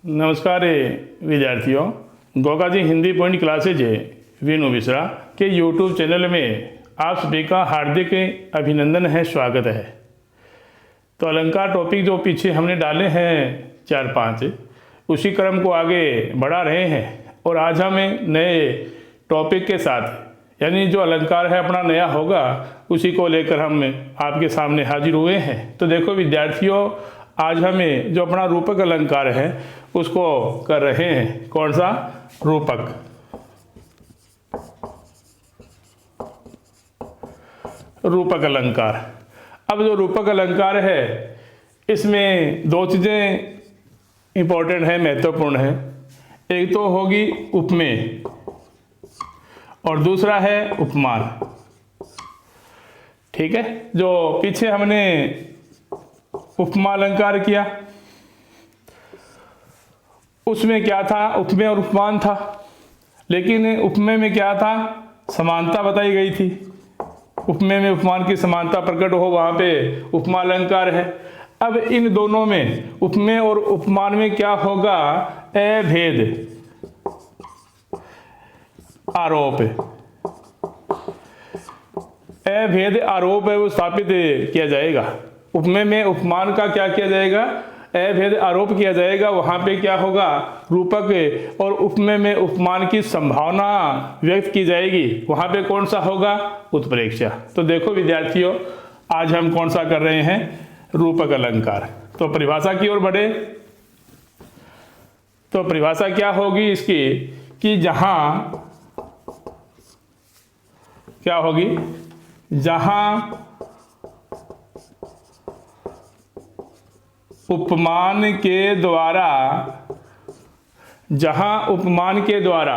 नमस्कार विद्यार्थियों, Goga ji Hindi point classes Veenu Mishra के यूट्यूब चैनल में आप सभी का हार्दिक अभिनंदन है, स्वागत है। तो अलंकार टॉपिक जो पीछे हमने डाले हैं 4-5, उसी क्रम को आगे बढ़ा रहे हैं और आज हम नए टॉपिक के साथ यानी जो अलंकार है अपना नया होगा उसी को लेकर हम आपके सामने हाजिर हुए हैं। तो देखो विद्यार्थियों, आज हमें जो अपना रूपक अलंकार है उसको कर रहे हैं। कौन सा? रूपक। रूपक अलंकार। अब जो रूपक अलंकार है इसमें दो चीज़ें इंपॉर्टेंट है, महत्वपूर्ण है। एक तो होगी उपमेय और दूसरा है उपमान। ठीक है, जो पीछे हमने उपमा अलंकार किया उसमें क्या था? उपमेय और उपमान था। लेकिन उपमेय में क्या था? समानता बताई गई थी। उपमेय में उपमान की समानता प्रकट हो, वहां पे उपमा अलंकार है। अब इन दोनों में, उपमेय और उपमान में क्या होगा? अभेद आरोप। अभेद आरोप है वो स्थापित किया जाएगा। उपमेय में उपमान का क्या किया जाएगा? अभेद आरोप किया जाएगा। वहां पे क्या होगा? रूपक और उपमेय में उपमान की संभावना व्यक्त की जाएगी। वहां पे कौन सा होगा? उत्प्रेक्षा। तो देखो विद्यार्थियों, आज हम कौन सा कर रहे हैं? रूपक अलंकार। तो परिभाषा की ओर बढ़े तो परिभाषा क्या होगी इसकी कि जहां क्या होगी? जहां उपमान के द्वारा, जहां उपमान के द्वारा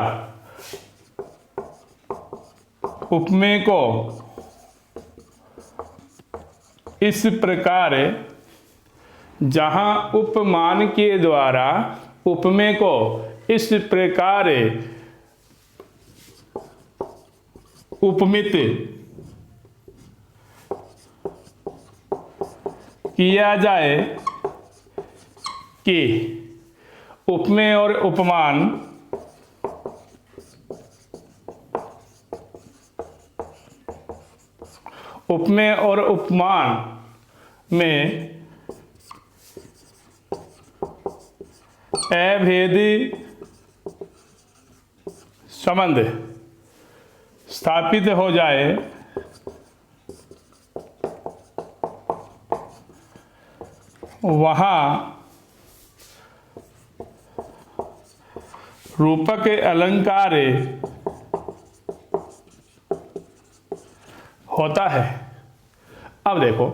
उपमेय को इस प्रकार, जहां उपमान के द्वारा उपमेय को इस प्रकार उपमित किया जाए कि उपमेय और उपमान उपमेय और उपमान में अभेदी संबंध स्थापित हो जाए, वहां रूपक अलंकार होता है। अब देखो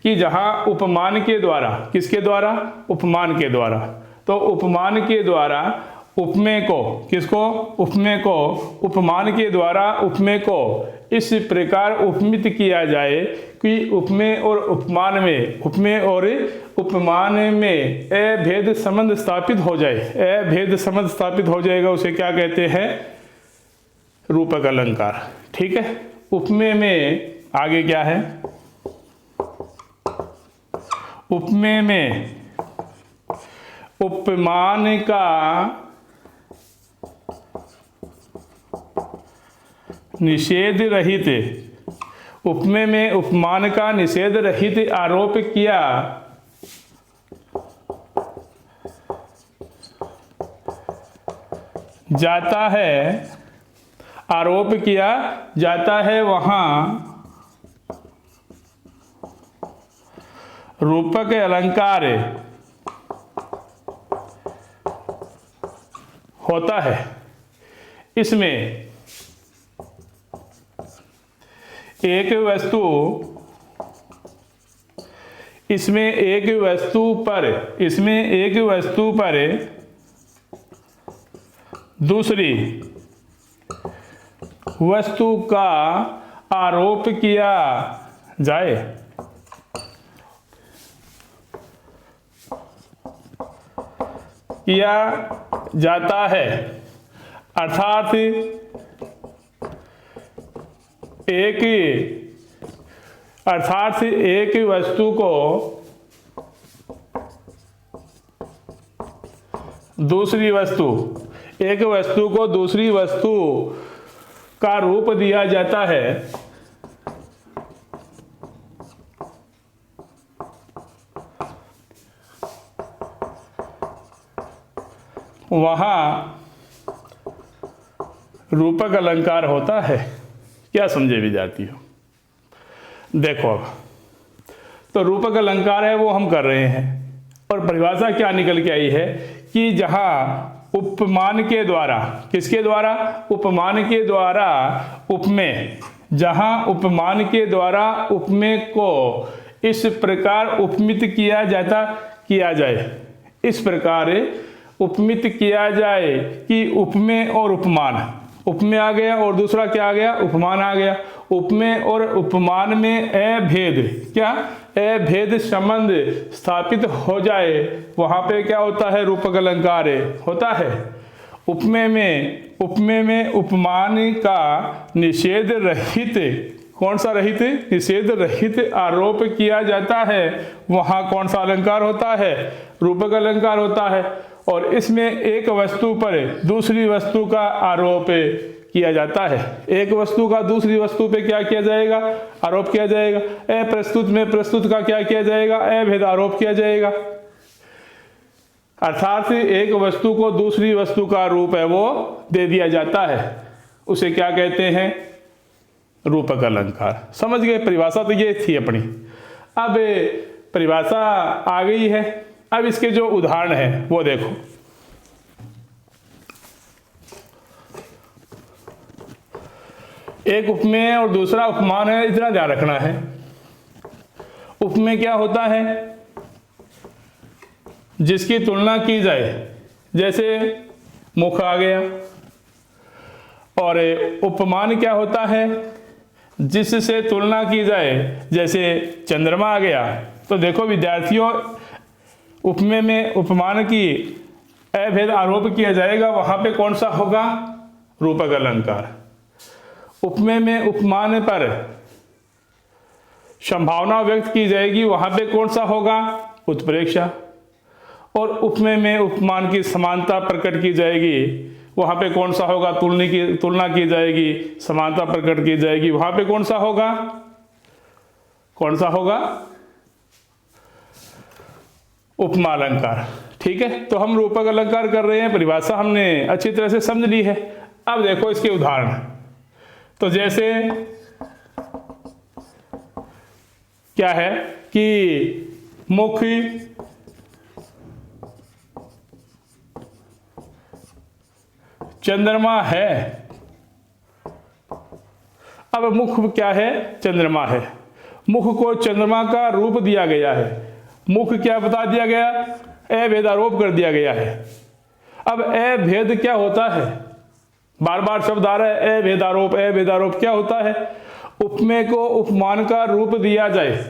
कि जहां उपमान के द्वारा, किसके द्वारा? उपमान के द्वारा। तो उपमान के द्वारा उपमेय को, किसको? उपमेय को उपमान के द्वारा उपमेय को इस प्रकार उपमित किया जाए कि उपमेय और उपमान में, उपमेय और उपमान में अभेद संबंध स्थापित हो जाए। अभेद संबंध स्थापित हो जाएगा, उसे क्या कहते हैं? रूपक अलंकार। ठीक है। उपमेय में आगे क्या है? उपमेय में उपमान का निषेध रहित, उपमेय में उपमान का निषेध रहित आरोप किया जाता है, आरोप किया जाता है, वहां रूपक अलंकार होता है। इसमें एक वस्तु, इसमें एक वस्तु पर, इसमें एक वस्तु पर दूसरी वस्तु का आरोप किया जाए, किया जाता है। अर्थात एक वस्तु को दूसरी वस्तु, एक वस्तु को दूसरी वस्तु का रूप दिया जाता है, वहां रूपक अलंकार होता है। क्या समझे विद्यार्थियों? देखो अब तो रूपक अलंकार है वो हम कर रहे हैं, और परिभाषा क्या निकल के आई है कि जहां उपमान के द्वारा, किसके द्वारा? उपमान के द्वारा उपमेय, जहां उपमान के द्वारा उपमेय को इस प्रकार उपमित किया जाए, इस प्रकार उपमित किया जाए कि उपमेय और उपमान, उपमेय आ गया और दूसरा क्या आ गया? उपमान आ गया। उपमेय और उपमान में अभेद, क्या? अभेद संबंध स्थापित हो जाए, वहां पे क्या होता है? रूपक अलंकार होता है। उपमेय में उपमान का निषेध रहित, कौन सा रहित? निषेध रहित आरोप किया जाता है, वहां कौन सा अलंकार होता है? रूपक अलंकार होता है। और इसमें एक वस्तु पर दूसरी वस्तु का आरोप किया जाता है। एक वस्तु का दूसरी वस्तु पे क्या किया जाएगा? आरोप किया जाएगा। अप्रस्तुत में प्रस्तुत का क्या किया जाएगा? अभेद आरोप किया जाएगा। अर्थात एक वस्तु को दूसरी वस्तु का रूप है वो दे दिया जाता है, उसे क्या कहते हैं? रूपक अलंकार। समझ गए? परिभाषा तो ये थी अपनी। अब परिभाषा आ गई है, अब इसके जो उदाहरण है वो देखो। एक उपमेय और दूसरा उपमान है, इतना ध्यान रखना है। उपमेय क्या होता है? जिसकी तुलना की जाए, जैसे मुख आ गया। और उपमान क्या होता है? जिससे तुलना की जाए, जैसे चंद्रमा आ गया। तो देखो विद्यार्थियों, उपमेय में उपमान की अभेद आरोप किया जाएगा, वहां पे कौन सा होगा? रूपक अलंकार। उपमेय में उपमान पर संभावना व्यक्त की जाएगी, वहां पे कौन सा होगा? उत्प्रेक्षा। और उपमेय में उपमान की समानता प्रकट की जाएगी, वहां पे कौन सा होगा? तुलना की जाएगी, समानता प्रकट की जाएगी, वहां पे कौन सा होगा? कौन सा होगा? उपमा अलंकार। ठीक है, तो हम रूपक अलंकार कर रहे हैं, परिभाषा हमने अच्छी तरह से समझ ली है। अब देखो इसके उदाहरण। तो जैसे क्या है कि मुख चंद्रमा है। अब मुख क्या है? चंद्रमा है। मुख को चंद्रमा का रूप दिया गया है। मुख क्या बता दिया गया? अभेद आरोप कर दिया गया है। अब अभेद क्या होता है? बार बार शब्द आ रहा है, अभेद आरोप, अभेद आरोप। क्या होता है? उपमेय को उपमान का रूप दिया जाए,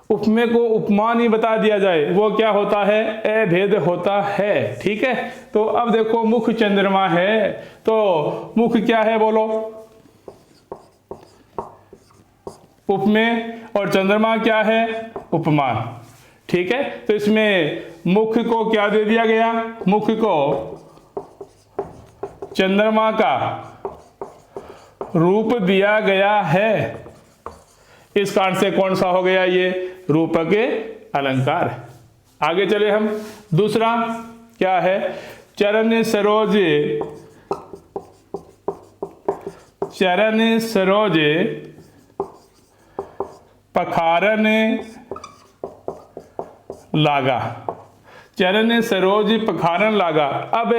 उपमेय को उपमान ही बता दिया जाए, वो क्या होता है? अभेद होता है। ठीक है, तो अब देखो मुख चंद्रमा है, तो मुख क्या है बोलो? उपमेय, और चंद्रमा क्या है? उपमान। ठीक है, तो इसमें मुख को क्या दे दिया गया? मुख को चंद्रमा का रूप दिया गया है, इस कारण से कौन सा हो गया? ये रूपक अलंकार। आगे चले हम। दूसरा क्या है? चरण सरोज, चरण सरोज पखारन लागा। चरण सरोज पखारन लागा। अब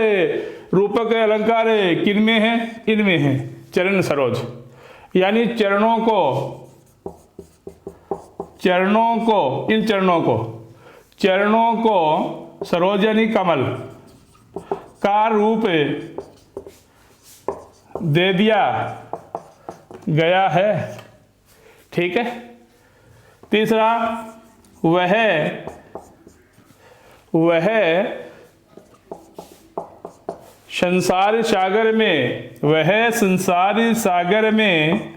रूपक अलंकार किन में है? इनमें है। चरण सरोज यानी चरणों को, इन चरणों को सरोज यानी कमल का रूप दे दिया गया है। ठीक है, तीसरा वह संसार सागर में, वह संसार सागर में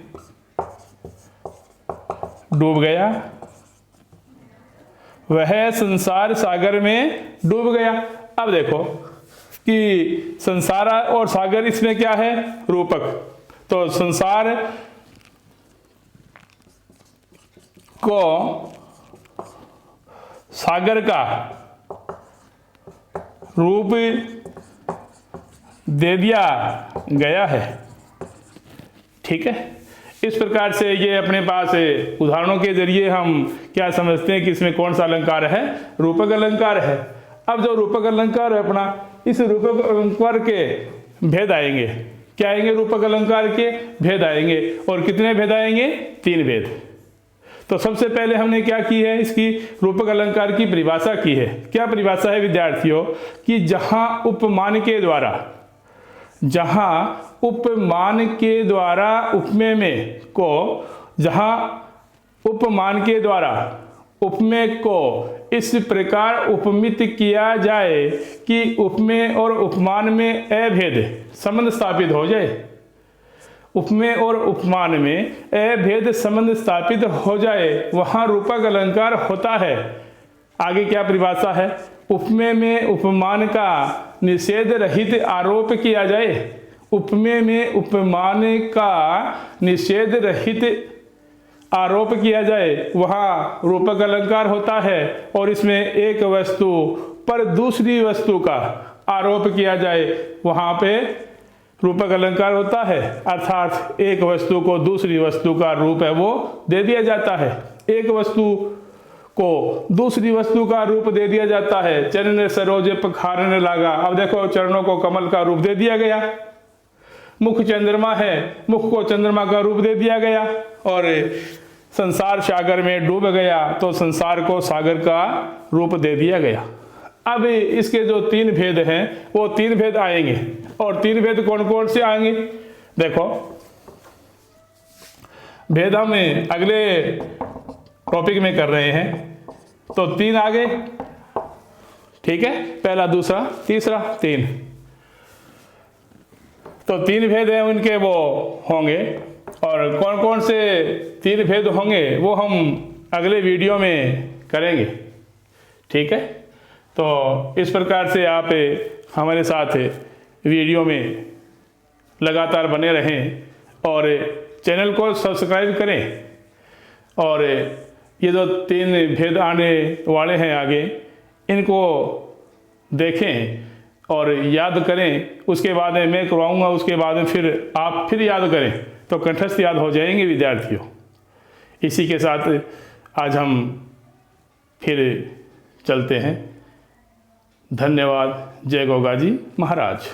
डूब गया। वह संसार सागर में डूब गया। अब देखो कि संसार और सागर, इसमें क्या है, रूपक। तो संसार को सागर का रूप दे दिया गया है। ठीक है, इस प्रकार से ये अपने पास उदाहरणों के जरिए हम क्या समझते हैं कि इसमें कौन सा अलंकार है, रूपक अलंकार है। अब जो रूपक अलंकार है अपना, इस रूपक अलंकार के भेद आएंगे। क्या आएंगे, रूपक अलंकार के भेद आएंगे। और कितने भेद आएंगे, 3 भेद। तो सबसे पहले हमने क्या की है, इसकी रूपक अलंकार की परिभाषा की है। क्या परिभाषा है विद्यार्थियों, कि जहां उपमान के द्वारा उपमेय में को, जहां उपमान के द्वारा उपमेय को इस प्रकार उपमित किया जाए कि उपमेय और उपमान में अभेद संबंध स्थापित हो जाए। उपमेय और उपमान में अभेद संबंध स्थापित हो जाए, वहां रूपक अलंकार होता है। आगे क्या परिभाषा है, उपमेय में उपमान का निषेध रहित आरोप किया जाए। उपमेय में उपमान का निषेध रहित आरोप किया जाए, वहां रूपक अलंकार होता है। और इसमें एक वस्तु पर दूसरी वस्तु का आरोप किया जाए, वहां पे रूपक अलंकार होता है। अर्थात एक वस्तु को दूसरी वस्तु का रूप है वो दे दिया जाता है। एक वस्तु को दूसरी वस्तु का रूप दे दिया जाता है। चरण सरोज पखारने लगा, अब देखो चरणों को कमल का रूप दे दिया गया। मुख चंद्रमा है, मुख को चंद्रमा का रूप दे दिया गया। और संसार सागर में डूब गया, तो संसार को सागर का रूप दे दिया गया। अब इसके जो 3 भेद हैं वो 3 भेद आएंगे। और 3 भेद कौन कौन से आएंगे, देखो भेद हम अगले टॉपिक में कर रहे हैं। तो 3 आ गए, ठीक है, पहला, दूसरा, तीसरा, 3। तो 3 भेद हैं उनके, वो होंगे। और कौन कौन से 3 भेद होंगे वो हम अगले वीडियो में करेंगे। ठीक है, तो इस प्रकार से आप हमारे साथ वीडियो में लगातार बने रहें और चैनल को सब्सक्राइब करें। और ये जो 3 भेद आने वाले हैं आगे, इनको देखें और याद करें। उसके बाद में मैं करवाऊँगा, उसके बाद में फिर आप फिर याद करें, तो कंठस्थ याद हो जाएंगे विद्यार्थियों। इसी के साथ आज हम फिर चलते हैं। धन्यवाद। जय गोगा जी महाराज।